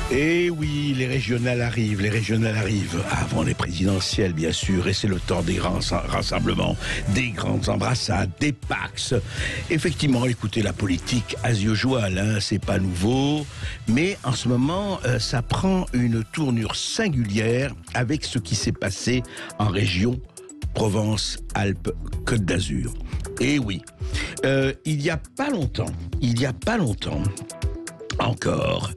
Et oui, les régionales arrivent avant les présidentielles, bien sûr, et c'est le temps des grands rassemblements, des grandes embrassades, des PAX. Effectivement, écoutez, la politique, as usual, hein, c'est pas nouveau, mais en ce moment, ça prend une tournure singulière avec ce qui s'est passé en région Provence-Alpes-Côte d'Azur. Et oui, il y a pas longtemps encore,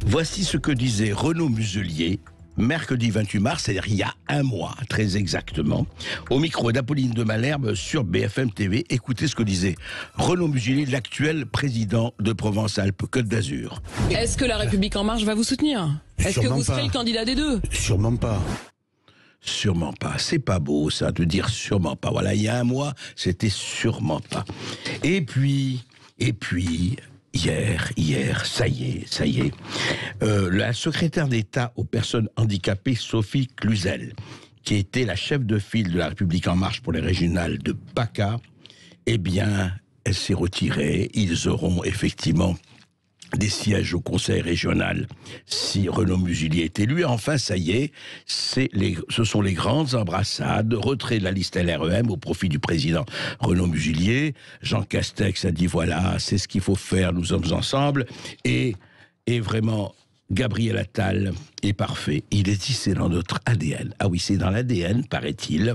voici ce que disait Renaud Muselier, mercredi 28 mars, c'est-à-dire il y a un mois, très exactement, au micro d'Apolline de Malherbe sur BFM TV. Écoutez ce que disait Renaud Muselier, l'actuel président de Provence-Alpes-Côte d'Azur. Est-ce que La République En Marche va vous soutenir? Est-ce que vous serez le candidat des deux? Sûrement pas. Sûrement pas. C'est pas beau, ça, de dire sûrement pas. Voilà, il y a un mois, c'était sûrement pas. Et puis, hier, ça y est, la secrétaire d'État aux personnes handicapées, Sophie Cluzel, qui était la chef de file de La République En Marche pour les régionales de PACA, eh bien, elle s'est retirée. Ils auront effectivement des sièges au conseil régional si Renaud Muselier est élu. Enfin, ça y est, ce sont les grandes embrassades, retrait de la liste LREM au profit du président Renaud Muselier. Jean Castex a dit voilà, c'est ce qu'il faut faire, nous sommes ensemble. Et vraiment, Gabriel Attal est parfait. Il est dit, c'est dans notre ADN. Ah oui, c'est dans l'ADN, paraît-il,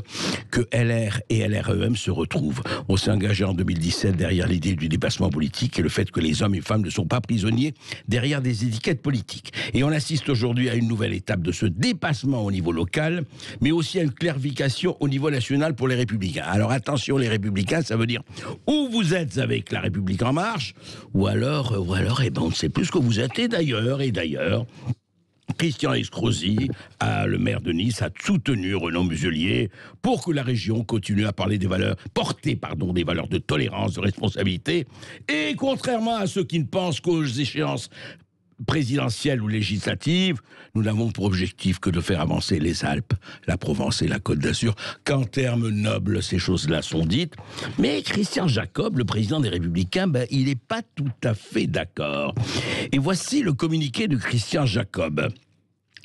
que LR et LREM se retrouvent. On s'est engagé en 2017 derrière l'idée du dépassement politique et le fait que les hommes et femmes ne sont pas prisonniers derrière des étiquettes politiques. Et on assiste aujourd'hui à une nouvelle étape de ce dépassement au niveau local, mais aussi à une clarification au niveau national pour les Républicains. Alors attention, les Républicains, ça veut dire ou vous êtes avec La République En Marche, ou alors, eh ben, on ne sait plus ce que vous êtes. Et d'ailleurs, Christian Escrosi, le maire de Nice, a soutenu Renaud Muselier pour que la région continue à parler des valeurs de tolérance, de responsabilité. Et contrairement à ceux qui ne pensent qu'aux échéances présidentielles ou législatives, nous n'avons pour objectif que de faire avancer les Alpes, la Provence et la Côte d'Azur, qu'en termes nobles, ces choses-là sont dites. Mais Christian Jacob, le président des Républicains, il n'est pas tout à fait d'accord. Et voici le communiqué de Christian Jacob.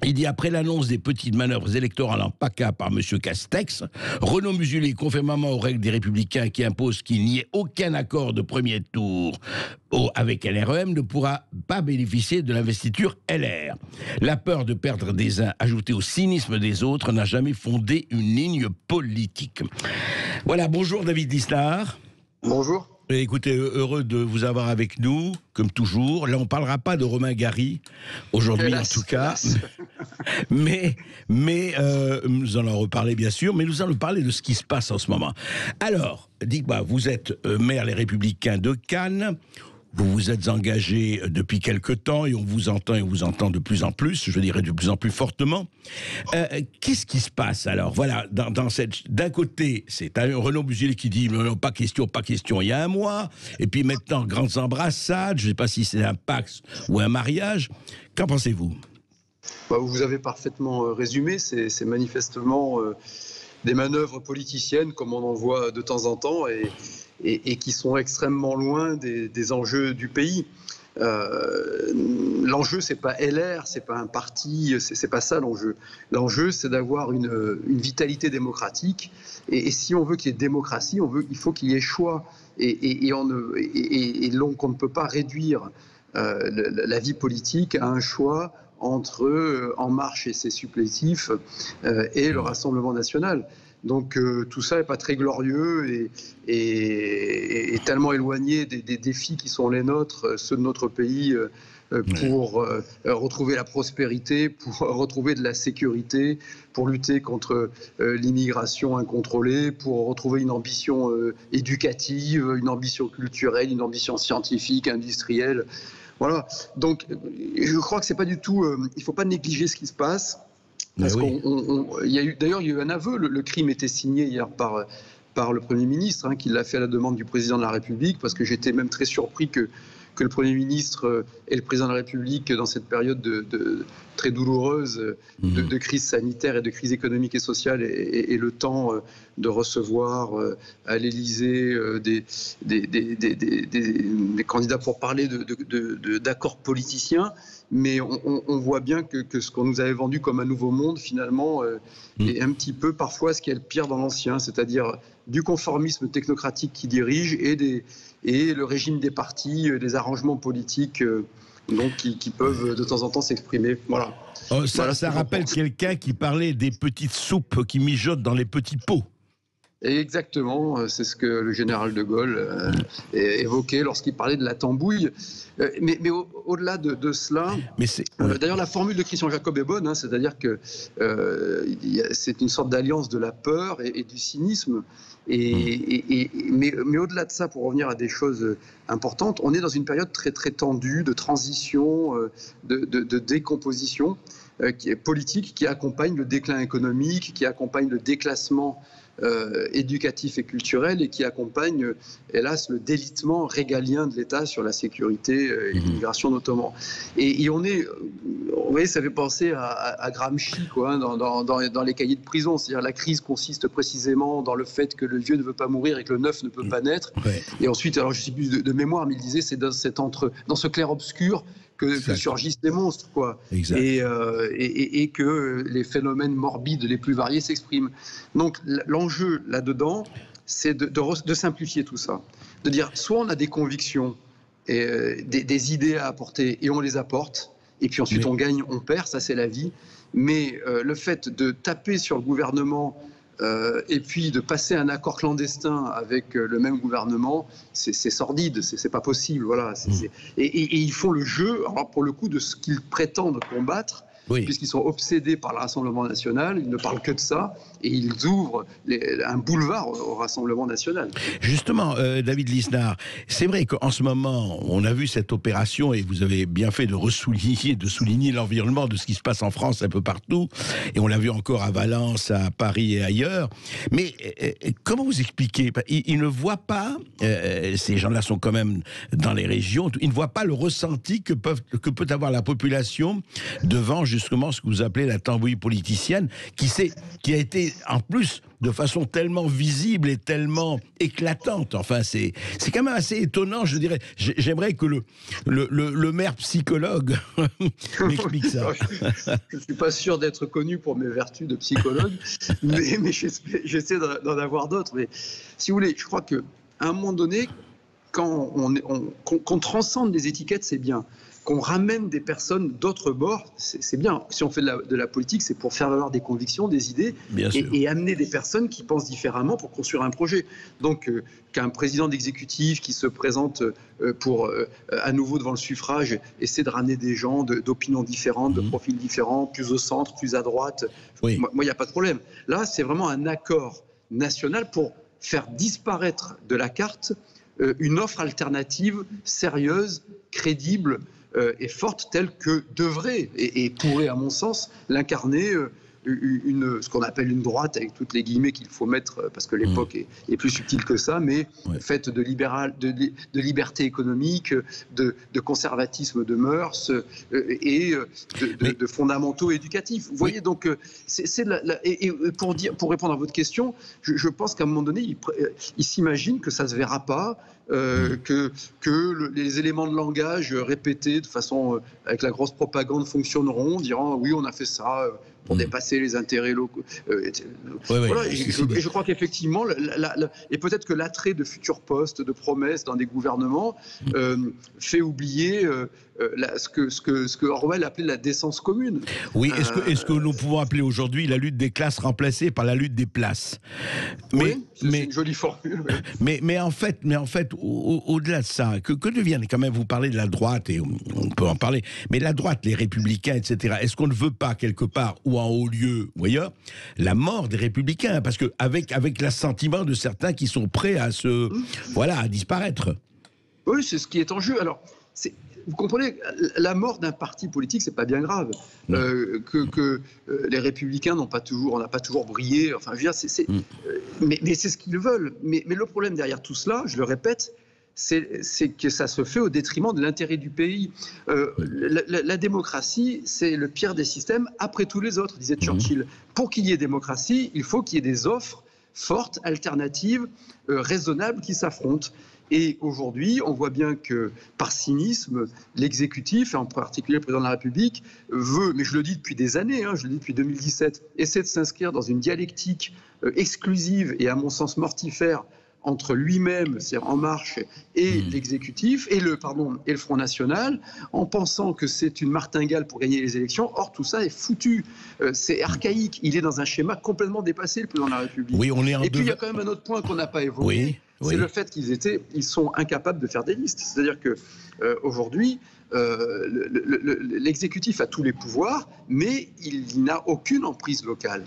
Il dit, après l'annonce des petites manœuvres électorales en PACA par M. Castex, Renaud Muselier, conformément aux règles des Républicains qui imposent qu'il n'y ait aucun accord de premier tour avec LREM, ne pourra pas bénéficier de l'investiture LR. La peur de perdre des uns, ajoutée au cynisme des autres, n'a jamais fondé une ligne politique. Voilà, bonjour David Lisnard. Bonjour. Écoutez, heureux de vous avoir avec nous, comme toujours. Là, on ne parlera pas de Romain Gary, aujourd'hui en tout cas. Mais nous allons en reparler, bien sûr, mais nous allons parler de ce qui se passe en ce moment. Alors, dites-moi, vous êtes maire Les Républicains de Cannes. Vous vous êtes engagé depuis quelque temps et on vous entend de plus en plus, je dirais de plus en plus fortement. Qu'est-ce qui se passe alors? Voilà, d'un côté, c'est un Renaud Muselier qui dit non, pas question, il y a un mois. Et puis maintenant, grandes embrassades, je ne sais pas si c'est un Pax ou un mariage. Qu'en pensez-vous? Vous avez parfaitement résumé, c'est manifestement des manœuvres politiciennes comme on en voit de temps en temps et qui sont extrêmement loin des enjeux du pays. L'enjeu, c'est pas LR, c'est pas un parti, c'est pas ça l'enjeu. L'enjeu, c'est d'avoir une vitalité démocratique. Et si on veut qu'il y ait démocratie, il faut qu'il y ait choix. Donc on ne peut pas réduire la vie politique à un choix entre En Marche et ses supplétifs et le Rassemblement national. Donc tout ça n'est pas très glorieux et tellement éloigné des défis qui sont les nôtres, ceux de notre pays, pour retrouver la prospérité, pour retrouver de la sécurité, pour lutter contre l'immigration incontrôlée, pour retrouver une ambition éducative, une ambition culturelle, une ambition scientifique, industrielle. Voilà. Donc je crois que c'est pas du tout. Il ne faut pas négliger ce qui se passe. Parce il y a eu un aveu, le crime était signé hier par le Premier ministre, qui l'a fait à la demande du Président de la République, parce que j'étais même très surpris que le Premier ministre et le Président de la République, dans cette période très douloureuse de crise sanitaire et de crise économique et sociale, et le temps de recevoir à l'Élysée des candidats pour parler d'accords politiciens. Mais on voit bien que ce qu'on nous avait vendu comme un nouveau monde, finalement, est un petit peu parfois ce qui est le pire dans l'ancien, c'est-à-dire du conformisme technocratique qui dirige et le régime des partis, des arrangements politiques donc qui peuvent de temps en temps s'exprimer. Voilà. Ça rappelle quelqu'un qui parlait des petites soupes qui mijotent dans les petits pots. Et exactement, c'est ce que le général de Gaulle évoquait lorsqu'il parlait de la tambouille. Mais au-delà de cela, d'ailleurs la formule de Christian Jacob est bonne, c'est-à-dire que c'est une sorte d'alliance de la peur et du cynisme. Mais au-delà de ça, pour revenir à des choses importantes, on est dans une période très très tendue de transition, de décomposition politique qui accompagne le déclin économique, qui accompagne le déclassement éducatif et culturel, et qui accompagne, hélas, le délitement régalien de l'État sur la sécurité et l'immigration notamment. Et on est, vous voyez, ça fait penser à Gramsci, quoi, dans les cahiers de prison. C'est-à-dire la crise consiste précisément dans le fait que le vieux ne veut pas mourir et que le neuf ne peut pas naître. Ouais. Et ensuite, alors je ne sais plus de mémoire, mais il disait c'est dans ce clair-obscur que surgissent des monstres, quoi. Et que les phénomènes morbides les plus variés s'expriment. Donc l'enjeu là-dedans, c'est de simplifier tout ça. De dire, soit on a des convictions, et des idées à apporter, et on les apporte, et puis ensuite on gagne, on perd, ça c'est la vie. Mais le fait de taper sur le gouvernement et puis de passer un accord clandestin avec le même gouvernement, c'est sordide, c'est pas possible. Voilà. Et ils font le jeu, alors pour le coup, de ce qu'ils prétendent combattre, puisqu'ils sont obsédés par le Rassemblement national, ils ne parlent que de ça, et ils ouvrent un boulevard au Rassemblement national. Justement, David Lisnard, c'est vrai qu'en ce moment, on a vu cette opération, et vous avez bien fait de souligner l'environnement de ce qui se passe en France un peu partout, et on l'a vu encore à Valence, à Paris et ailleurs. Mais comment vous expliquez? Ils ne voient pas, ces gens-là sont quand même dans les régions, ils ne voient pas le ressenti que peut avoir la population devant justement ce que vous appelez la tambouille politicienne, qui a été en plus de façon tellement visible et tellement éclatante. Enfin, c'est quand même assez étonnant, je dirais. J'aimerais que le maire psychologue m'explique ça. Je ne suis pas sûr d'être connu pour mes vertus de psychologue, mais j'essaie d'en avoir d'autres. Mais si vous voulez, je crois qu'à un moment donné, quand qu'on transcende les étiquettes, c'est bien. Qu'on ramène des personnes d'autres bords, c'est bien. Si on fait de la politique, c'est pour faire valoir des convictions, des idées, et amener des personnes qui pensent différemment pour construire un projet. Donc, qu'un président d'exécutif qui se présente pour, à nouveau devant le suffrage, essaie de ramener des gens d'opinions différentes, de profils différents, plus au centre, plus à droite, moi, il n'y a pas de problème. Là, c'est vraiment un accord national pour faire disparaître de la carte une offre alternative sérieuse, crédible, et forte, telle que devrait et pourrait, à mon sens, l'incarner ce qu'on appelle une droite, avec toutes les guillemets qu'il faut mettre, parce que l'époque est plus subtile que ça, mais faite de liberté économique, de conservatisme de mœurs et de fondamentaux éducatifs. Vous voyez, donc, pour répondre à votre question, je pense qu'à un moment donné, il s'imagine que ça ne se verra pas, que les éléments de langage répétés de façon avec la grosse propagande fonctionneront, diront oui, on a fait ça pour dépasser les intérêts locaux. Voilà, et je crois qu'effectivement, et peut-être que l'attrait de futurs postes, de promesses dans des gouvernements fait oublier ce que Orwell appelait la décence commune. Oui, est-ce que nous pouvons appeler aujourd'hui la lutte des classes remplacée par la lutte des places? C'est une jolie formule. Mais en fait, au-delà de ça, que deviennent, quand même, vous parlez de la droite, et on peut en parler, mais la droite, les républicains, etc., est-ce qu'on ne veut pas, quelque part, ou en haut lieu, ou ailleurs, la mort des républicains? Parce que avec l'assentiment de certains qui sont prêts à à disparaître. Oui, c'est ce qui est en jeu. Alors, vous comprenez, la mort d'un parti politique, c'est pas bien grave. Que les Républicains on n'a pas toujours brillé. Enfin, je veux dire, mais c'est ce qu'ils veulent. Mais le problème derrière tout cela, je le répète, c'est que ça se fait au détriment de l'intérêt du pays. La démocratie, c'est le pire des systèmes après tous les autres, disait Churchill. Pour qu'il y ait démocratie, il faut qu'il y ait des offres fortes, alternatives, raisonnables qui s'affrontent. Et aujourd'hui, on voit bien que par cynisme, l'exécutif, et en particulier le président de la République, veut, mais je le dis depuis des années, je le dis depuis 2017, essaie de s'inscrire dans une dialectique exclusive et à mon sens mortifère entre lui-même, c'est-à-dire En Marche, et l'exécutif, et le Front National, en pensant que c'est une martingale pour gagner les élections. Or, tout ça est foutu. C'est archaïque. Il est dans un schéma complètement dépassé, le président de la République. Oui, on est et puis, il y a quand même un autre point qu'on n'a pas évoqué. Oui. C'est le fait qu'ils sont incapables de faire des listes. C'est-à-dire que aujourd'hui, l'exécutif a tous les pouvoirs, mais il n'a aucune emprise locale.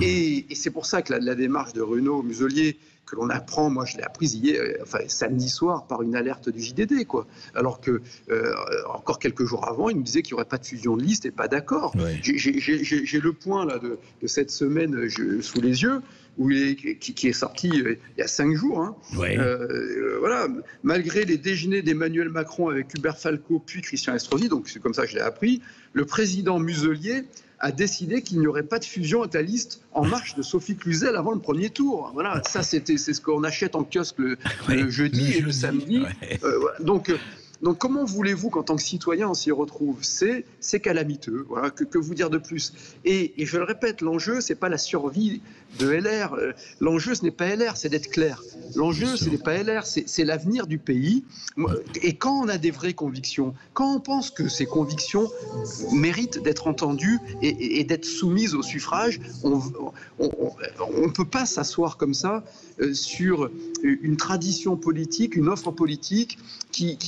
Et c'est pour ça que la démarche de Bruno Muselier, que l'on apprend, moi je l'ai apprise hier, samedi soir, par une alerte du JDD, quoi. Alors que encore quelques jours avant, il nous disait qu'il n'y aurait pas de fusion de liste et pas d'accord. Ouais. J'ai le point là de cette semaine sous les yeux, qui est sorti il y a 5 jours. Ouais. Voilà. Malgré les déjeuners d'Emmanuel Macron avec Hubert Falco puis Christian Estrosi, donc c'est comme ça que je l'ai appris, le président Muselier a décidé qu'il n'y aurait pas de fusion avec la liste En Marche de Sophie Cluzel avant le premier tour. Voilà, ça c'est ce qu'on achète en kiosque le jeudi et le samedi. Ouais. Donc comment voulez-vous qu'en tant que citoyen on s'y retrouve? C'est calamiteux. Voilà, que vous dire de plus? Et je le répète, l'enjeu c'est pas la survie de LR. L'enjeu ce n'est pas LR, c'est d'être clair. L'enjeu ce n'est pas LR, c'est l'avenir du pays. Et quand on a des vraies convictions, quand on pense que ces convictions méritent d'être entendues et d'être soumises au suffrage, on ne peut pas s'asseoir comme ça sur une tradition politique, une offre politique qui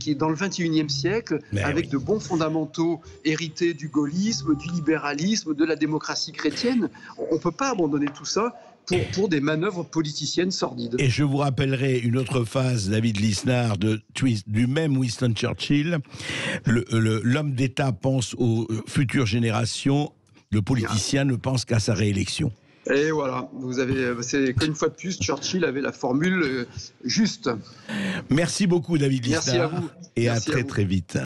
est dans le 21e siècle, avec de bons fondamentaux hérités du gaullisme, du libéralisme, de la démocratie chrétienne. On ne peut pas abandonner tout ça pour des manœuvres politiciennes sordides. Et je vous rappellerai une autre phase, David Lisnard, du même Winston Churchill. L'homme d'État pense aux futures générations, le politicien ne pense qu'à sa réélection. Et voilà, c'est qu'une fois de plus, Churchill avait la formule juste. Merci beaucoup, David Lisnard. Merci à vous. Et à très très vite.